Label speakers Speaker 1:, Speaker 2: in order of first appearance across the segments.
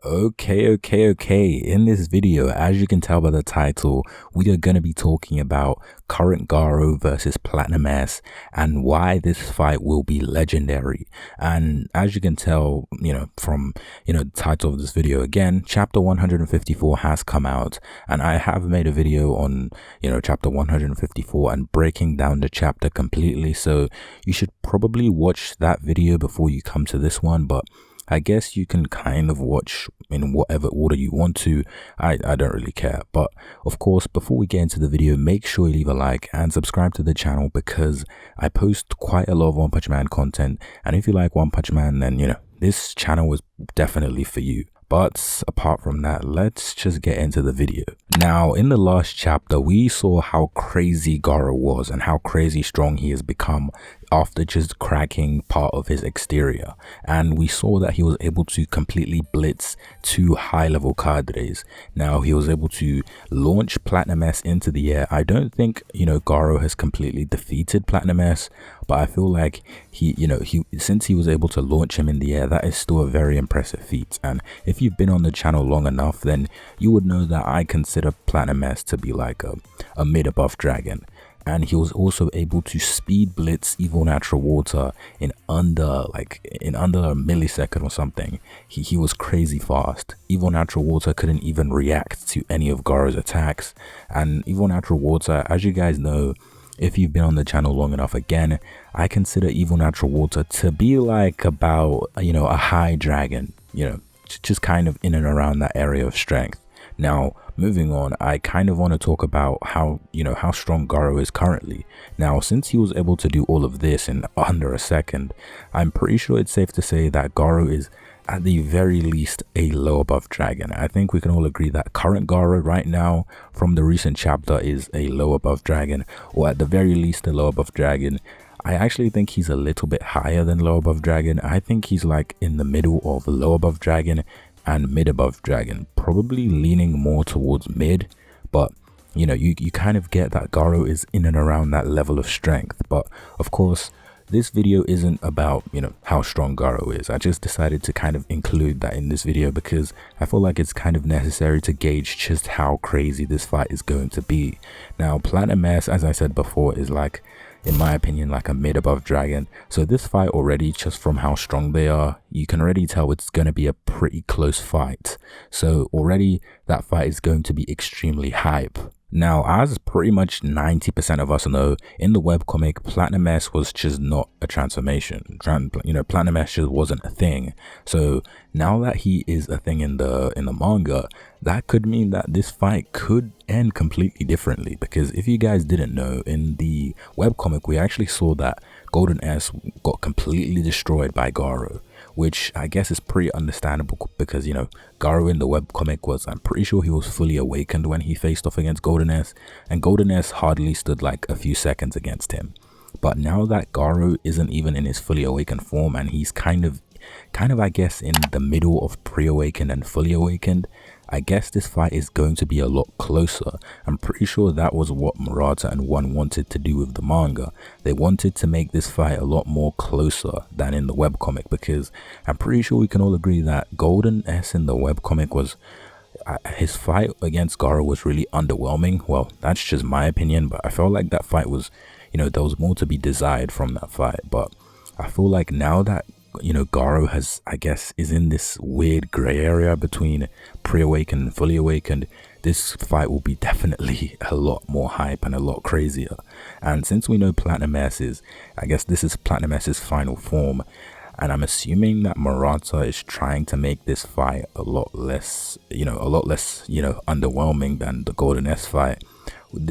Speaker 1: Okay. In this video, as you can tell by the title, we are going to be talking about current Garou versus Platinum S and why this fight will be legendary. And as you can tell, from, the title of this video, again, chapter 154 has come out, and I have made a video on, chapter 154 and breaking down the chapter completely. So you should probably watch that video before you come to this one, but I guess you can kind of watch in whatever order you want to. I don't really care. But of course, before we get into the video, make sure you leave a like and subscribe to the channel because I post quite a lot of One Punch Man content. And if you like One Punch Man, then, this channel is definitely for you. But apart from that, let's just get into the video. Now, in the last chapter, we saw how crazy Garou was and how crazy strong he has become after just cracking part of his exterior. And we saw that he was able to completely blitz two high-level cadres. Now, he was able to launch Platinum S into the air. I don't think, Garou has completely defeated Platinum S, but I feel like since he was able to launch him in the air, that is still a very impressive feat. And if you've been on the channel long enough, then you would know that I consider Platinum S to be like a mid-above dragon. And he was also able to speed blitz Evil Natural Water in under a millisecond or something. He was crazy fast. Evil Natural Water couldn't even react to any of Garou's attacks. And Evil Natural Water, as you guys know, if you've been on the channel long enough, again, I consider Evil Natural Water to be like about, a high dragon, just kind of in and around that area of strength. Now, moving on, I kind of want to talk about how strong Garou is currently. Now, since he was able to do all of this in under a second, I'm pretty sure it's safe to say that Garou is at the very least a low above dragon. I think we can all agree that current Garou right now from the recent chapter is a low above dragon, or at the very least a low above dragon. I actually think he's a little bit higher than low above dragon. I think he's like in the middle of low above dragon and mid above dragon, probably leaning more towards mid, but you kind of get that Garou is in and around that level of strength. But of course, this video isn't about how strong Garou is. I just decided to kind of include that in this video because I feel like it's kind of necessary to gauge just how crazy this fight is going to be. Now, Platinum S, as I said before, is like, in my opinion, like a mid above dragon. So this fight already, just from how strong they are, you can already tell it's going to be a pretty close fight. So already that fight is going to be extremely hype. Now, as pretty much 90% of us know, in the webcomic, Platinum S was just not a transformation. Platinum S just wasn't a thing. So now that he is a thing in the manga, that could mean that this fight could end completely differently. Because if you guys didn't know, in the webcomic, we actually saw that Golden S got completely destroyed by Garou, which I guess is pretty understandable because, Garou in the webcomic was, I'm pretty sure he was fully awakened when he faced off against Golden S, and Golden S hardly stood like a few seconds against him. But now that Garou isn't even in his fully awakened form and he's kind of I guess in the middle of pre-awakened and fully awakened, I guess this fight is going to be a lot closer. I'm pretty sure that was what Murata and One wanted to do with the manga. They wanted to make this fight a lot more closer than in the webcomic, because I'm pretty sure we can all agree that Golden S in the webcomic was, his fight against Garou was really underwhelming. Well, that's just my opinion, but I felt like that fight was, there was more to be desired from that fight. But I feel like now that Garou has, I guess, is in this weird gray area between pre-awakened and fully awakened, this fight will be definitely a lot more hype and a lot crazier. And since we know Platinum S is, I guess this is Platinum S's final form, and I'm assuming that Murata is trying to make this fight a lot less, underwhelming than the Golden S fight.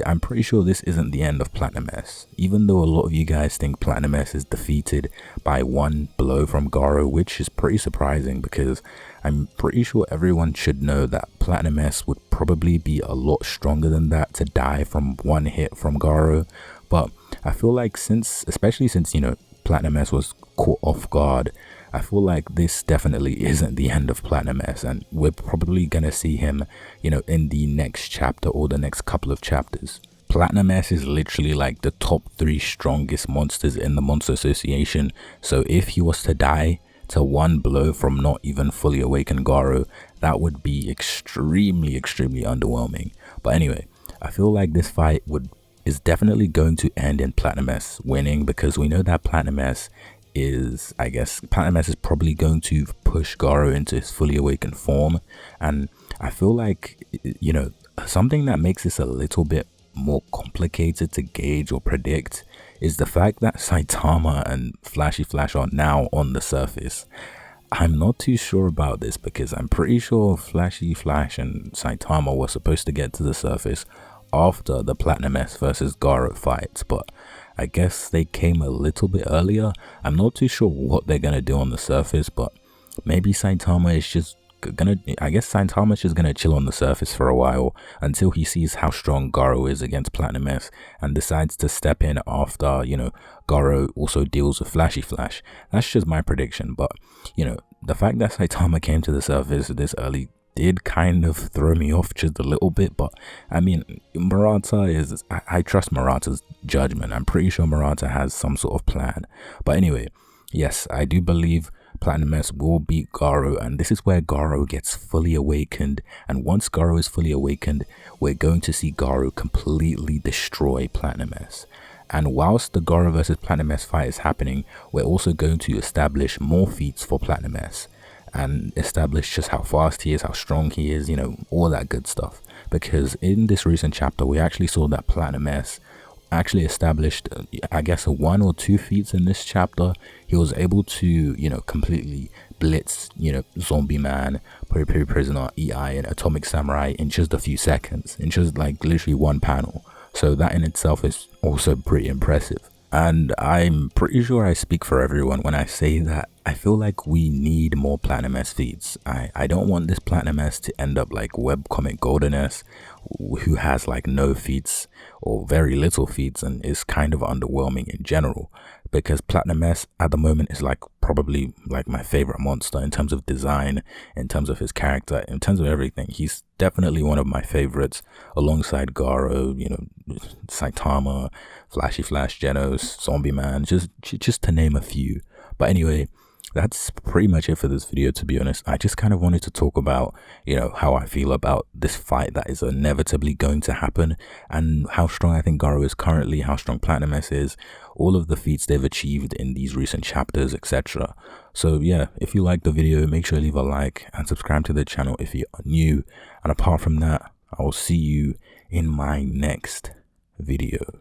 Speaker 1: I'm pretty sure this isn't the end of Platinum S, even though a lot of you guys think Platinum S is defeated by one blow from Garou, which is pretty surprising because I'm pretty sure everyone should know that Platinum S would probably be a lot stronger than that to die from one hit from Garou. But I feel like especially since Platinum S was caught off guard, I feel like this definitely isn't the end of Platinum S, and we're probably gonna see him, in the next chapter or the next couple of chapters. Platinum S is literally like the top 3 strongest monsters in the Monster Association, so if he was to die to one blow from not even fully awakened Garou, that would be extremely underwhelming. But anyway, I feel like this fight is definitely going to end in Platinum S winning, because we know that Platinum S is probably going to push Garou into his fully awakened form. And I feel like, you know, something that makes this a little bit more complicated to gauge or predict is the fact that Saitama and Flashy Flash are now on the surface. I'm not too sure about this, because I'm pretty sure Flashy Flash and Saitama were supposed to get to the surface after the Platinum S versus Garou fight, but I guess they came a little bit earlier. I'm not too sure what they're gonna do on the surface, but maybe Saitama is just Saitama's just gonna chill on the surface for a while until he sees how strong Garou is against Platinum S and decides to step in after, you know, Garou also deals with Flashy Flash. That's just my prediction. But, you know, the fact that Saitama came to the surface this early did kind of throw me off just a little bit. But I mean, I trust Murata's judgment. I'm pretty sure Murata has some sort of plan. But anyway, yes, I do believe Platinum S will beat Garou, and this is where Garou gets fully awakened. And once Garou is fully awakened, we're going to see Garou completely destroy Platinum S. And whilst the Garou versus Platinum S fight is happening, we're also going to establish more feats for Platinum S and establish just how fast he is, how strong he is, you know, all that good stuff. Because in this recent chapter, we actually saw that Platinum S actually established, I guess, 1 or 2 feats in this chapter. He was able to, you know, completely blitz, you know, Zombie Man, Puri Prisoner, EI, and Atomic Samurai in just a few seconds, in just like literally one panel. So that in itself is also pretty impressive. And I'm pretty sure I speak for everyone when I say that I feel like we need more Platinum S feats. I don't want this Platinum S to end up like webcomic Golden S, who has like no feats or very little feats and is kind of underwhelming in general. Because Platinum S at the moment is like probably like my favorite monster in terms of design, in terms of his character, in terms of everything. He's definitely one of my favorites, alongside Garou, you know, Saitama, Flashy Flash, Genos, Zombie Man, just to name a few. But anyway, that's pretty much it for this video, to be honest. I just kind of wanted to talk about, you know, how I feel about this fight that is inevitably going to happen, and how strong I think Garou is currently, how strong Platinum S is, all of the feats they've achieved in these recent chapters, etc. So yeah, if you like the video, make sure to leave a like and subscribe to the channel if you are new. And apart from that, I will see you in my next video.